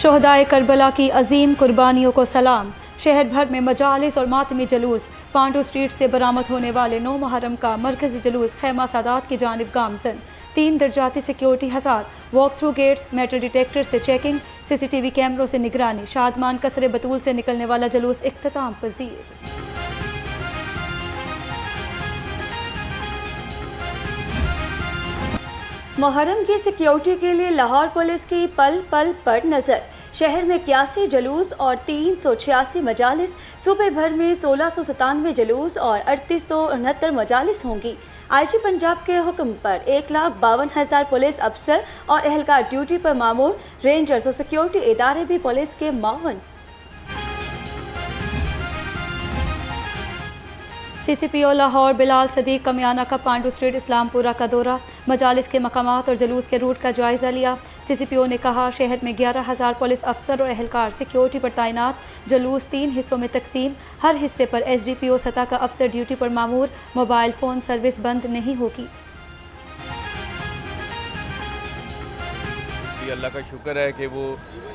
शोहदाए Karbala की अजीम कुर्बानियों को सलाम। शहर भर में मजालिस और मातमी जुलूस। पांडू स्ट्रीट से बरामद होने वाले 9 मुहर्रम का मरकजी जुलूस खैमा सादात की जानिब गामजन। 3 दर्जाती सिक्योरिटी हजार, walk through gates, metal detector से चेकिंग, CCTV कैमरों से निगरानी। शादमान कसरे बतूल से निकलने वाला जुलूस इख्तिताम पजीर। मुहर्रम की सिक्योरिटी के लिए लाहौर पुलिस की पल पल पर नजर। शहर में 81 जुलूस और 386 मजालिस। सूबे भर में 1697 जुलूस और 3869 मजालिस होंगी। IG पंजाब के हुक्म पर 1,52,000 पुलिस अफसर और एहलकार ड्यूटी पर मामूर। रेंजर्स और सिक्योरिटी इदारे भी पुलिस के मावन। CCPO लाहौर बिलाल सदीक कमियाना का पांडू स्ट्रीट इस्लामपुरा का दौरा। मजालिस के मकामात और जुलूस के रूट का जायजा लिया। CCPO ने कहा शहर में 11,000 पुलिस अफसर और एहलकार सिक्योरिटी पर तैनात। जुलूस 3 हिस्सों में तकसीम। हर हिस्से पर SDPO सतह का अफसर ड्यूटी पर मामूर। मोबाइल फ़ोन सर्विस बंद नहीं होगी। अल्लाह का शुक्र है कि वो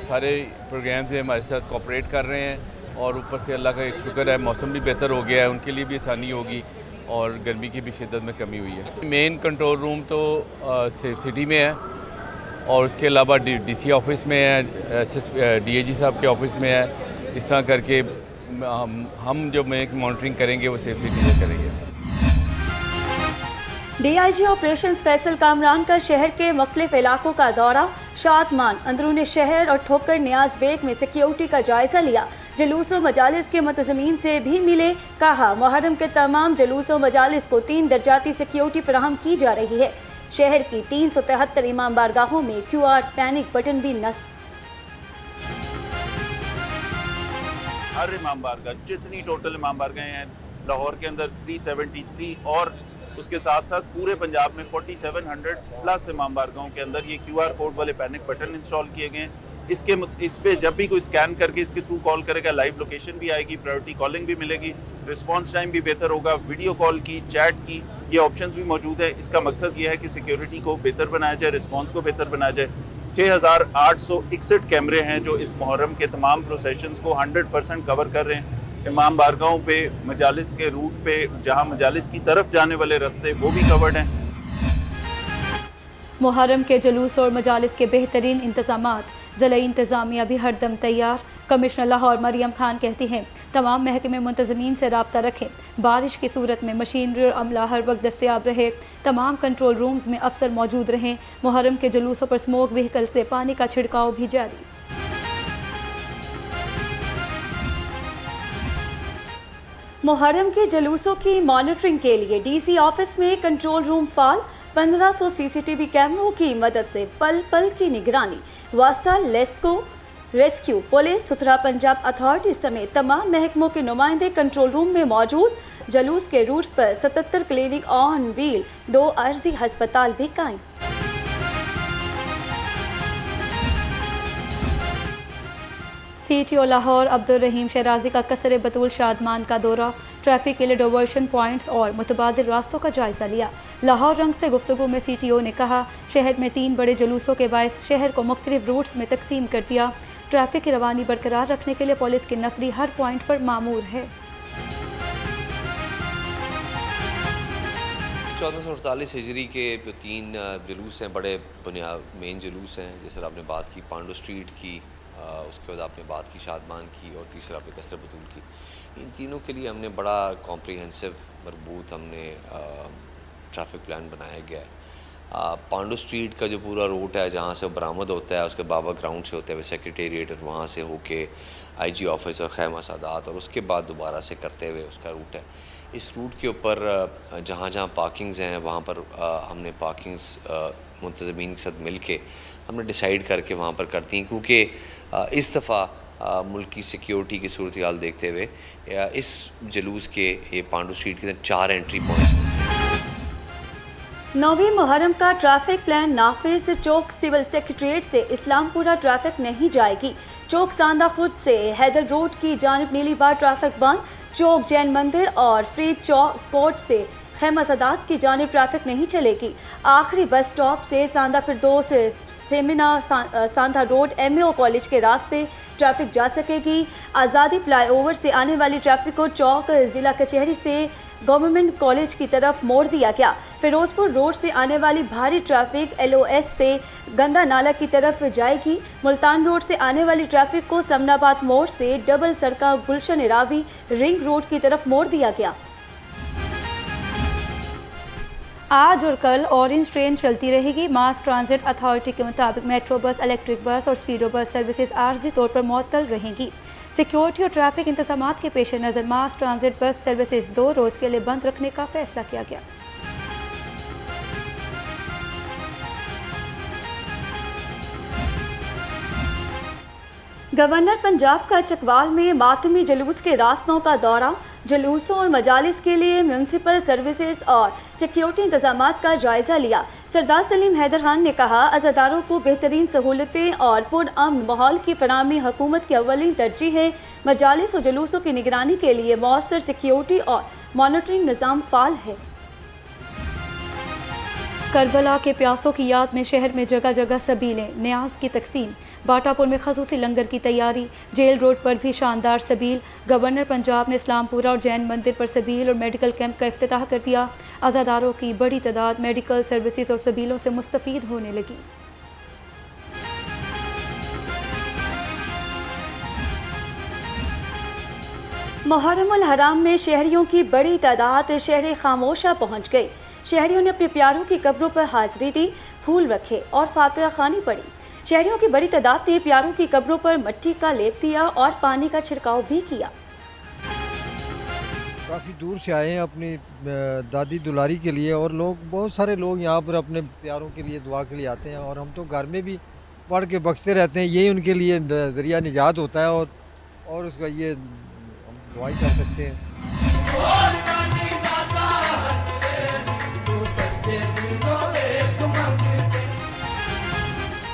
सारे प्रोग्राम से हमारे साथ कोऑपरेट कर रहे हैं और ऊपर से अल्लाह का एक शुक्र है मौसम भी बेहतर हो गया है, उनके लिए भी आसानी होगी और गर्मी की भी शिद्दत में कमी हुई है। मेन कंट्रोल रूम तो सिटी में है और उसके अलावा DC ऑफिस में है, DAG साहब के ऑफिस में है। इस तरह करके हम जो मॉनिटरिंग करेंगे वो सेफ सिटी में करेंगे। DIG ऑपरेशंस फैसल कामरान का शहर के मुख्तलिफ इलाकों का दौरा। शादमान अंदरून शहर और ठोकर नियाज बेग में सिक्योरिटी का जायजा लिया। जुलूसों मजालिस के मुतज़मीन से भी मिले। कहा मुहर्रम के तमाम जुलूसों मजालिस को 3 दर्जाती सिक्योरिटी फराहम की जा रही है। शहर की 373 इमाम बारगाहों में QR पैनिक बटन भी नस्ब। हर इमाम बारगाह, जितनी टोटल इमाम बारगाहें हैं लाहौर के अंदर 373 और उसके साथ साथ पूरे पंजाब में 4700 प्लस इमाम बारगाहों के अंदर ये QR कोड वाले पैनिक बटन इंस्टॉल किए गए हैं। इस पे जब भी कोई स्कैन करके इसके थ्रू कॉल करेगा लाइव लोकेशन भी आएगी, प्रायोरिटी कॉलिंग भी मिलेगी, रिस्पांस टाइम भी बेहतर होगा, वीडियो कॉल की, चैट की ये ऑप्शंस भी मौजूद है। इसका मकसद ये है कि सिक्योरिटी को बेहतर बनाया जाए, रिस्पांस को बेहतर बनाया जाए। 6,861 कैमरे हैं जो इस मुहर्रम के तमाम प्रोसेशंस को 100% कवर कर रहे हैं। इमाम बारगाहों पे, मजालिस के रूट पे, जहाँ मजालिस की तरफ जाने वाले रास्ते वो भी कवर्ड हैं। मुहर्रम के जुलूस और मजालिस के बेहतरीन इंतजामात। ज़िला इंतज़ामिया भी हरदम तैयार। कमिश्नर लाहौर मरियम खान कहती हैं तमाम महकमे मुंतज़मीन से रब्ता रखें। बारिश की सूरत में मशीनरी और अमला हर वक्त दस्तयाब रहे। तमाम कंट्रोल रूम्स में अफसर मौजूद रहें। मुहर्रम के जुलूसों पर स्मोक व्हीकल से पानी का छिड़काव भी जारी। मुहर्रम के जुलूसों की मॉनिटरिंग के लिए DC ऑफिस में कंट्रोल रूम फाल। 1500 CCTV कैमरों की मदद से पल पल की निगरानी। वासा, लेस्को, रेस्क्यू, पुलिस, सुथरा पंजाब अथॉरिटी समेत तमाम महकमों के नुमाइंदे कंट्रोल रूम में मौजूद। जुलूस के रूट्स पर 77 क्लिनिक ऑन व्हील, 2 अर्जी हस्पताल भी कायम। CTO लाहौर अब्दुल रहीम शराजी का कसरे बतूल शादमान का दौरा। ट्रैफिक के लिए डाइवर्शन पॉइंट्स और मुतबादिल रास्तों का जायजा लिया। लाहौर रंग से गुफ्तगू में CTO ने कहा शहर में 3 बड़े जुलूसों के बायस शहर को मुख्तलिफ रूट्स में तकसीम कर दिया। ट्रैफिक की रवानी बरकरार रखने के लिए पुलिस की नफरी हर पॉइंट पर मामूर है। 1448 हिजरी के जो 3 जुलूस हैं, बड़े बुनियाद मेन जुलूस हैं। जैसे आपने बात की पांडू स्ट्रीट की, उसके बाद आपने बात की शादमान की और तीसरा आपने कसर बतूल की। इन तीनों के लिए हमने बड़ा कॉम्प्रिहेंसिव मरबूत हमने ट्रैफिक प्लान बनाया गया है। पांडू स्ट्रीट का जो पूरा रूट है जहाँ से बरामद होता है, उसके बाबा ग्राउंड से होते हुए सेक्रेटेरिएट और वहाँ से होके IG ऑफिस और खैमा सादात और उसके बाद दोबारा से करते हुए उसका रूट है। इस रूट के ऊपर जहाँ जहाँ पार्किंग्स हैं वहाँ पर हमने पार्किंग्स मुंतज़मीन के साथ मिल के हमने डिसाइड करके वहाँ पर करती हैं, क्योंकि इस दफ़ा मुल्क की सिक्योरिटी की सूरत हाल देखते हुए इस जुलूस के ये पांडू स्ट्रीट के 4 एंट्री पॉइंट्स हैं। 9वीं मुहर्रम का ट्रैफिक प्लान नाफिज। चौक सिविल सेक्रेटरीट से इस्लामपुरा ट्रैफिक नहीं जाएगी। चौक सांदा खुर्द से हैदर रोड की जानिब नीली बार ट्रैफिक बंद। चौक जैन मंदिर और फ्री चौक कोर्ट से खैमा सादात की जानिब ट्रैफिक नहीं चलेगी। आखिरी बस स्टॉप से सांदा फिरदौस सेमिना सांधा रोड MAO कॉलेज के रास्ते ट्रैफिक जा सकेगी। आज़ादी फ्लाईओवर से आने वाली ट्रैफिक को चौक जिला कचहरी से गवर्नमेंट कॉलेज की तरफ मोड़ दिया गया। फिरोजपुर रोड से आने वाली भारी ट्रैफिक LOS से गंदा नाला की तरफ जाएगी। मुल्तान रोड से आने वाली ट्रैफिक को समनाबाद मोड़ से डबल सड़का गुलशन इरावी रिंग रोड की तरफ मोड़ दिया गया। आज और कल ऑरेंज ट्रेन चलती रहेगी। मास ट्रांजिट अथॉरिटी के मुताबिक मेट्रो बस, इलेक्ट्रिक बस और स्पीडो बस सर्विसेज आर्जी तौर पर मुअत्तल रहेंगी। सिक्योरिटी और ट्रैफिक इंतजामात के पेश नज़र मास ट्रांजिट बस सर्विसेज 2 रोज़ के लिए बंद रखने का फैसला किया गया। गवर्नर पंजाब का चकवाल में मातमी जुलूस के रास्तों का दौरा। जुलूसों और मजालिस के लिए म्यूनसिपल सर्विसेज और सिक्योरिटी इंतजामात का जायजा लिया। सरदार सलीम हैदर खान ने कहा, अज़ादारों को बेहतरीन सहूलतें और पुरअमन माहौल की फराहमी हुकूमत की अव्वलीन तरजीह है। मजालिस और जुलूसों की निगरानी के लिए मौसर सिक्योरिटी और मॉनिटरिंग निज़ाम फ़ाल है। करबला के प्यासों की याद में शहर में जगह जगह सबीलें, न्याज की तकसीम। बाटापुर में खसूसी लंगर की तैयारी। जेल रोड पर भी शानदार सबील। गवर्नर पंजाब ने इस्लामपुरा और जैन मंदिर पर सबील और मेडिकल कैंप का इफ्तिताह कर दिया। अज़ादारों की बड़ी तादाद मेडिकल सर्विसेज और सबीलों से मुस्तफ़ीद होने लगी। मुहर्रमुल हराम में शहरियों की बड़ी तादाद शहर खामोशा पहुँच गई। शहरियों ने अपने प्यारों की कब्रों पर हाजिरी दी, फूल रखे और फातिहा खानी पड़ी। शहरियों की बड़ी तादाद ने प्यारों की कब्रों पर मिट्टी का लेप दिया और पानी का छिड़काव भी किया। काफ़ी दूर से आए हैं अपनी दादी दुलारी के लिए, और बहुत सारे लोग यहाँ पर अपने प्यारों के लिए दुआ के लिए आते हैं, और हम तो घर में भी पढ़ के बख्शते रहते हैं। यही उनके लिए ज़रिया निजात होता है, और उसका ये हम दुआई कर सकते हैं।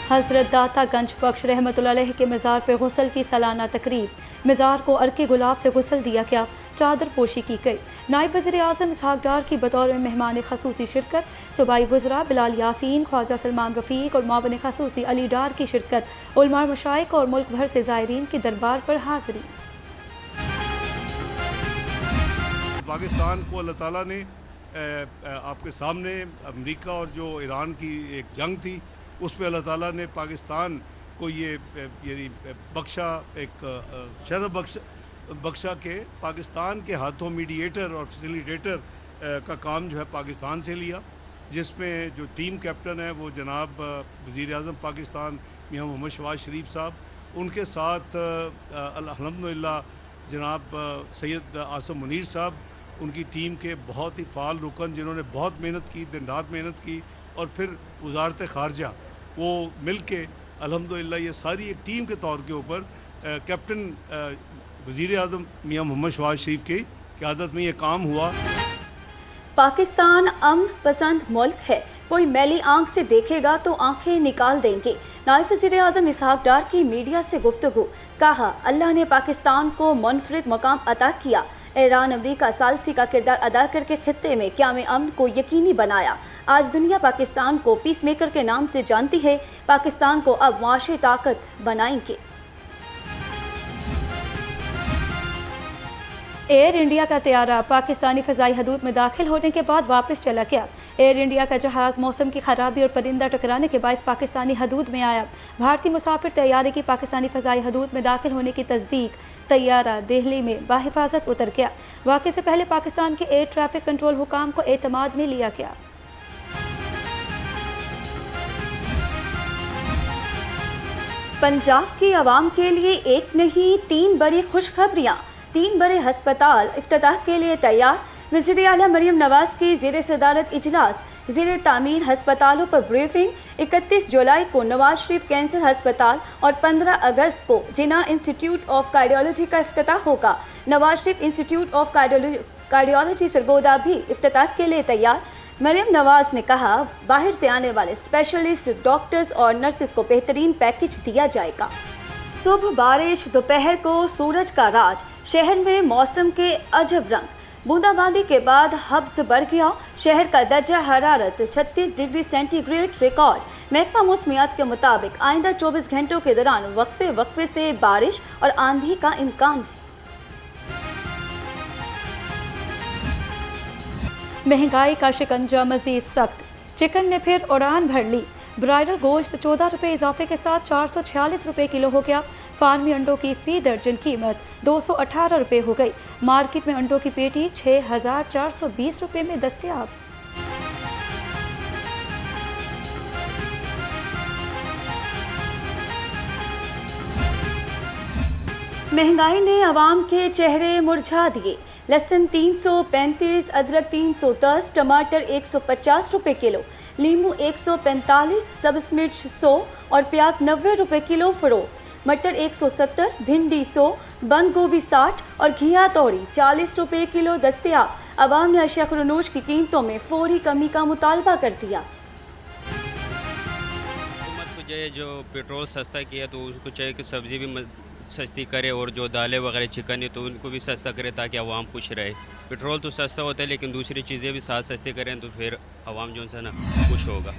हज़रत दाता गंज बख्श रहमतुल्लाह अलैह के मज़ार पर गुस्ल की सालाना तकरीब। मज़ार को अर्के गुलाब से गुस्ल दिया गया, चादर पोशी की गई। नायब वज़ीर आज़म इसहाक डार की बतौर मेहमान खसूसी शिरकत। सूबाई वज़रा बिलाल यासीन, ख्वाजा सलमान रफ़ीक और मावन खसूसी अली डार की शिरकत। उलमा मशाइख और मुल्क भर से ज़ायरीन की दरबार पर हाज़िरी। पाकिस्तान को अल्लाह ताला ने आपके सामने अमेरिका और जो ईरान की एक जंग थी, उस पर अल्लाह ताला ने पाकिस्तान को ये बख्शा, एक शरफ बख्शा के पाकिस्तान के हाथों मीडिएटर और फैसिलिटेटर का काम जो है पाकिस्तान से लिया, जिसमें जो टीम कैप्टन है वो जनाब वज़ीर आज़म पाकिस्तान मियां मोहम्मद शहबाज शरीफ साहब, उनके साथ अल्हम्दुलिल्लाह जनाब सैयद आसम मुनीर साहब, उनकी टीम के बहुत ही फ़ाल रुकन जिन्होंने बहुत मेहनत की, दिन रात मेहनत की, और फिर वज़ारत ख़ारजा वो मिल के अल्हम्दुलिल्लाह ये सारी एक टीम के तौर के ऊपर कैप्टन वज़ीर आज़म मियां मोहम्मद शहबाज शरीफ की क़यादत में ये काम हुआ। पाकिस्तान अमन पसंद मुल्क है, कोई मैली आंख से देखेगा तो आंखें निकाल देंगे। नायब वज़ीर आज़म इसहाक डार की मीडिया से गुफ्तगू। कहा, अल्लाह ने पाकिस्तान को मुनफरिद मकाम अता किया। ईरान अमरीका सालसी का किरदार अदा करके खित्ते में क़याम अमन को यकीनी बनाया। आज दुनिया पाकिस्तान को पीस मेकर के नाम से जानती है। पाकिस्तान को अब मुआशी ताकत बनाएंगे। एयर इंडिया का तैयारा पाकिस्तानी फ़ज़ाई हदूद में दाखिल होने के बाद वापस चला गया। एयर इंडिया का जहाज़ मौसम की खराबी और परिंदा टकराने के बायस पाकिस्तानी हदूद में आया। भारतीय मुसाफिर तैयारे की पाकिस्तानी फ़ज़ाई हदूद में दाखिल होने की तस्दीक। तैयारा दिल्ली में बाहिफाजत उतर गया। वाक़े से पहले पाकिस्तान के एयर ट्रैफिक कंट्रोल हुकाम को एतमाद में लिया गया। पंजाब की आवाम के लिए एक नहीं 3 बड़ी खुशखबरियाँ। 3 बड़े हस्पताल इफ्तिताह के लिए तैयार। वज़ीर आला मरियम नवाज़ की ज़ेर सदारत इजलास। ज़ेर तामीर हस्पतालों पर ब्रीफिंग। 31 जुलाई को नवाज शरीफ कैंसर हस्पताल और 15 अगस्त को जिन्ना इंस्टीट्यूट ऑफ कार्डियोलॉजी का इफ्तिताह होगा। Nawaz Sharif institute of cardiology Sargodha भी इफ्तिताह के लिए तैयार। मरियम नवाज़ ने कहा, बाहर से आने वाले स्पेशलिस्ट डॉक्टर्स और नर्सेस को बेहतरीन पैकेज दिया जाएगा। सुबह बारिश, दोपहर को सूरज का राज। शहर में मौसम के अजब रंग। बूंदाबांदी के बाद हब्स बढ़ गया। शहर का दर्जा हरारत 36 डिग्री सेंटीग्रेड रिकॉर्ड। महकमा मौसमियात के मुताबिक आइंदा 24 घंटों के दौरान वक्फे से बारिश और आंधी का इम्कान है। महंगाई का शिकंजा मजीद सख्त, चिकन ने फिर उड़ान भर ली। ब्रायलर गोश्त 14 रुपये इजाफे के साथ 446 रुपये किलो हो गया। फार्मी अंडों की फी दर्जन कीमत 218 रुपये हो गई। मार्केट में अंडों की पेटी 6420 रुपये में दस्तयाब। महंगाई ने आवाम के चेहरे मुरझा दिए। लहसुन 335, अदरक 310, टमाटर 150 रुपये किलो, लीमू 145, सब्ज मिर्च 100 और प्याज 90 रुपये किलो फरोख्त। मटर 170, भिंडी 100, बंद गोभी 60 और घिया तोड़ी 40 रुपये किलो दस्तयाब। अवाम ने अशिया खुरनोश की कीमतों में फौरी कमी का मुतालबा कर दिया। हुकूमत को चाहिए जो पेट्रोल सस्ता किया तो उसको चाहिए कि सब्ज़ी भी सस्ती करे और जो दालें वगैरह चिकन है तो उनको भी सस्ता करे ताकि आवाम खुश रहे। पेट्रोल तो सस्ता होता है लेकिन दूसरी चीज़ें भी साथ सस्ती करें तो फिर आवाम जो है ना खुश होगा।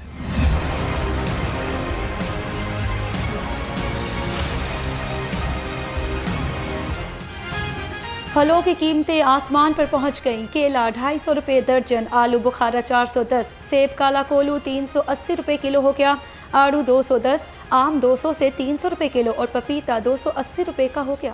फलों की कीमतें आसमान पर पहुंच गईं। केला 250 रुपये दर्जन, आलू बुखारा 410, सेब काला कोलू 380 रुपये किलो हो गया। आड़ू 210, आम 200 से 300 रुपये किलो और पपीता 280 रुपये का हो गया।